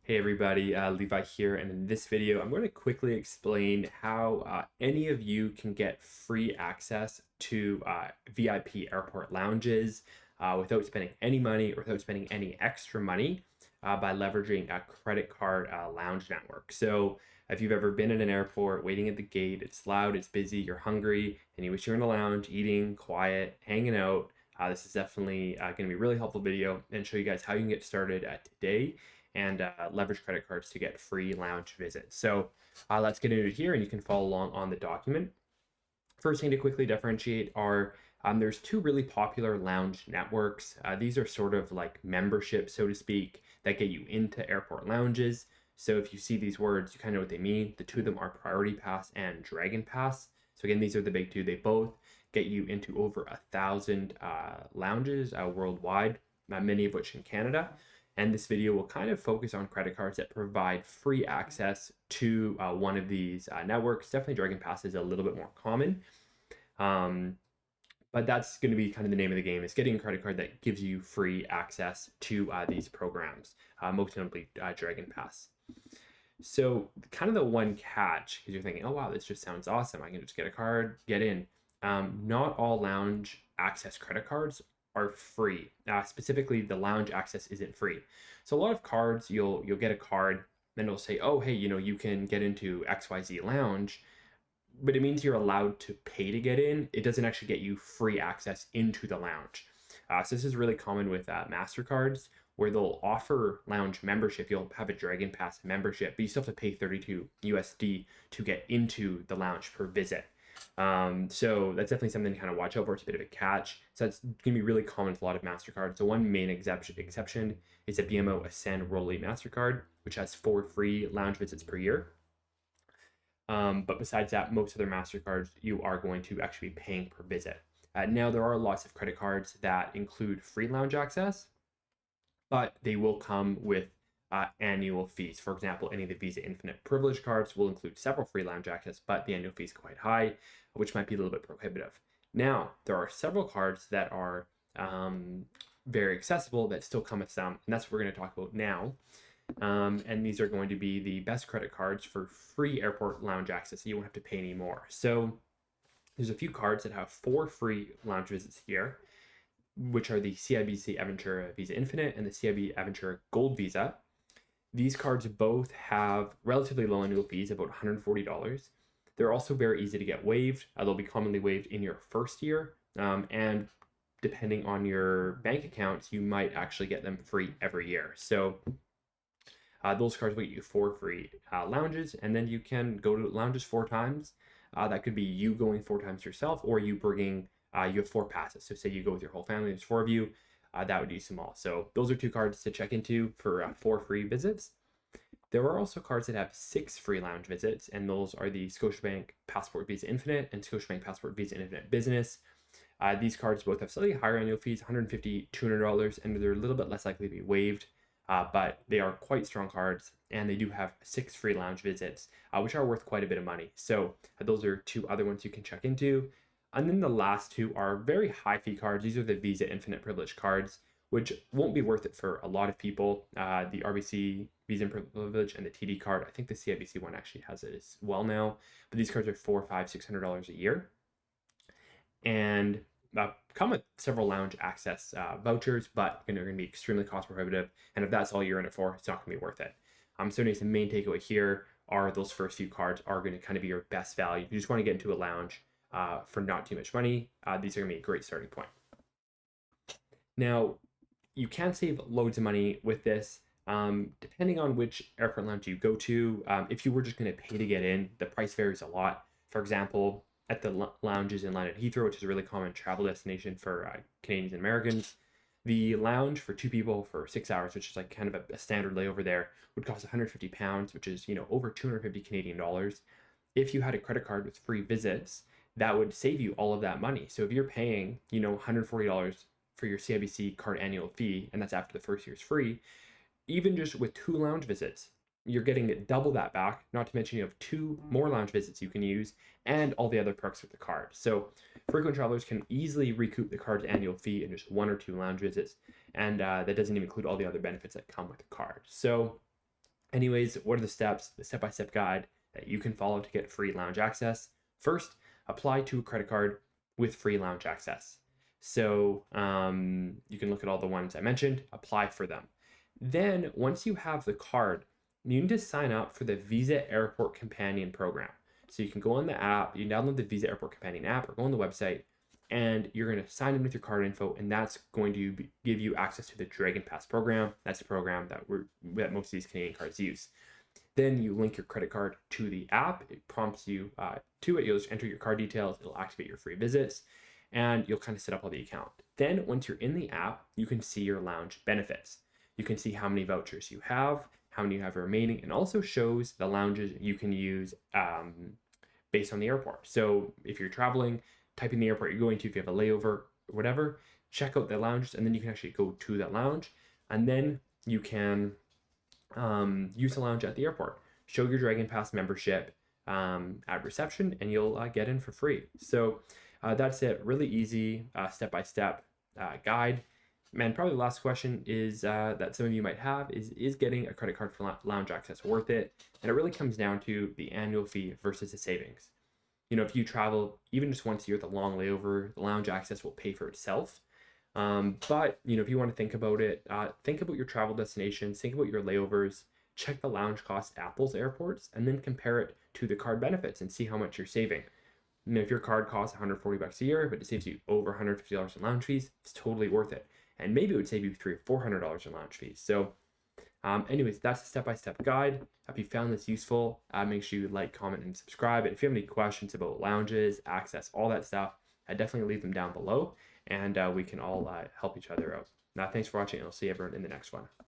Hey everybody, Levi here, and in this video, I'm going to quickly explain how any of you can get free access to VIP airport lounges without spending any money or without spending any extra money by leveraging a credit card lounge network. So, if you've ever been in an airport waiting at the gate, it's loud, it's busy, you're hungry, and you wish you're in a lounge, eating, quiet, hanging out, this is definitely going to be a really helpful video and show you guys how you can get started today and leverage credit cards to get free lounge visits. So let's get into it here and you can follow along on the document. First thing to quickly differentiate are there's two really popular lounge networks. These are sort of like memberships, so to speak, that get you into airport lounges. So if you see these words, you kind of know what they mean. The two of them are Priority Pass and Dragon Pass. So again, these are the big two. They both get you into over 1,000 lounges worldwide, many of which in Canada. And this video will kind of focus on credit cards that provide free access to one of these networks. Definitely Dragon Pass is a little bit more common. But that's going to be kind of the name of the game, is getting a credit card that gives you free access to these programs, most notably Dragon Pass. So kind of the one catch, because you're thinking, oh wow, this just sounds awesome. I can just get a card, get in. Not all lounge access credit cards are free. Specifically, the lounge access isn't free. So a lot of cards, you'll get a card, then it'll say, oh hey, you can get into XYZ lounge, but it means you're allowed to pay to get in. It doesn't actually get you free access into the lounge. So this is really common with MasterCards, where they'll offer lounge membership. You'll have a Dragon Pass membership, but you still have to pay 32 USD to get into the lounge per visit. So that's definitely something to kind of watch out for. It's a bit of a catch. So that's going to be really common with a lot of MasterCards. So one main exception is the BMO Ascend World Elite MasterCard, which has 4 free lounge visits per year. But besides that, most other MasterCards, you are going to actually be paying per visit. Now, there are lots of credit cards that include free lounge access, but they will come with annual fees. For example, any of the Visa Infinite Privilege cards will include several free lounge access, but the annual fee is quite high, which might be a little bit prohibitive. Now, there are several cards that are very accessible that still come with some, and that's what we're going to talk about now. And these are going to be the best credit cards for free airport lounge access, so you won't have to pay any more. So there's a few cards that have 4 free lounge visits here, which are the CIBC Aventura Visa Infinite and the CIBC Aventura Gold Visa. These cards both have relatively low annual fees, about $140. They're also very easy to get waived. They'll be commonly waived in your first year, and depending on your bank accounts, you might actually get them free every year. So those cards will get you 4 free lounges, and then you can go to lounges 4 times. That could be you going 4 times yourself, or you bringing, you have 4 passes. So say you go with your whole family, there's 4 of you, that would use them all. So those are 2 cards to check into for 4 free visits. There are also cards that have 6 free lounge visits, and those are the Scotiabank Passport Visa Infinite and Scotiabank Passport Visa Infinite Business. These cards both have slightly higher annual fees, $150, $200, and they're a little bit less likely to be waived. But they are quite strong cards, and they do have 6 free lounge visits, which are worth quite a bit of money. So those are 2 other ones you can check into. And then the last 2 are very high fee cards. These are the Visa Infinite Privilege cards, which won't be worth it for a lot of people. The RBC Visa Privilege and the TD card. I think the CIBC one actually has it as well now. But these cards are $400, $500, $600 a year. And come with several lounge access vouchers, but they're going to be extremely cost prohibitive. And if that's all you're in it for, it's not going to be worth it. So anyways, the main takeaway here are those first few cards are going to kind of be your best value. If you just want to get into a lounge for not too much money, these are going to be a great starting point. Now, you can save loads of money with this. Depending on which airport lounge you go to, if you were just going to pay to get in, the price varies a lot. For example, at the lounges in London Heathrow, which is a really common travel destination for Canadians and Americans, the lounge for 2 people for 6 hours, which is like kind of a standard layover there, would cost £150, which is over 250 Canadian dollars. If you had a credit card with free visits, that would save you all of that money. So if you're paying $140 for your CIBC card annual fee, and that's after the first year's free, even just with 2 lounge visits, you're getting double that back, not to mention you have 2 more lounge visits you can use and all the other perks with the card. So frequent travelers can easily recoup the card's annual fee in just 1 or 2 lounge visits, and that doesn't even include all the other benefits that come with the card. So Anyways, what are the steps, the step-by-step guide that you can follow to get free lounge access? First, apply to a credit card with free lounge access. So you can look at all the ones I mentioned, apply for them. Then once you have the card, you need to sign up for the Visa Airport Companion program. So you can go on the app, you download the Visa Airport Companion app or go on the website, and you're going to sign in with your card info, and that's going to give you access to the Dragon Pass program. That's the program that most of these Canadian cards use. Then you link your credit card to the app. It prompts you to it. You'll just enter your card details. It'll activate your free visits, and you'll kind of set up all the account. Then once you're in the app, you can see your lounge benefits. You can see how many vouchers you have, how many you have remaining, and also shows the lounges you can use based on the airport. So if you're traveling, type in the airport you're going to, if you have a layover or whatever, check out the lounges, and then you can actually go to that lounge, and then you can use the lounge at the airport. Show your Dragon Pass membership at reception, and you'll get in for free. So that's it. Really easy step-by-step guide. And probably the last question is that some of you might have is getting a credit card for lounge access worth it? And it really comes down to the annual fee versus the savings. You know, if you travel even just once a year, the long layover, the lounge access will pay for itself. But you know, if you want to think about it, think about your travel destinations, think about your layovers, check the lounge cost at those airports, and then compare it to the card benefits and see how much you're saving. You know, if your card costs $140 a year, but it saves you over $150 in lounge fees, it's totally worth it. And maybe it would save you $300 or $400 in lounge fees. So anyways, that's a step-by-step guide. If you found this useful, make sure you like, comment, and subscribe. And if you have any questions about lounges, access, all that stuff, definitely leave them down below, and we can all help each other out. Now, thanks for watching, and I'll see everyone in the next one.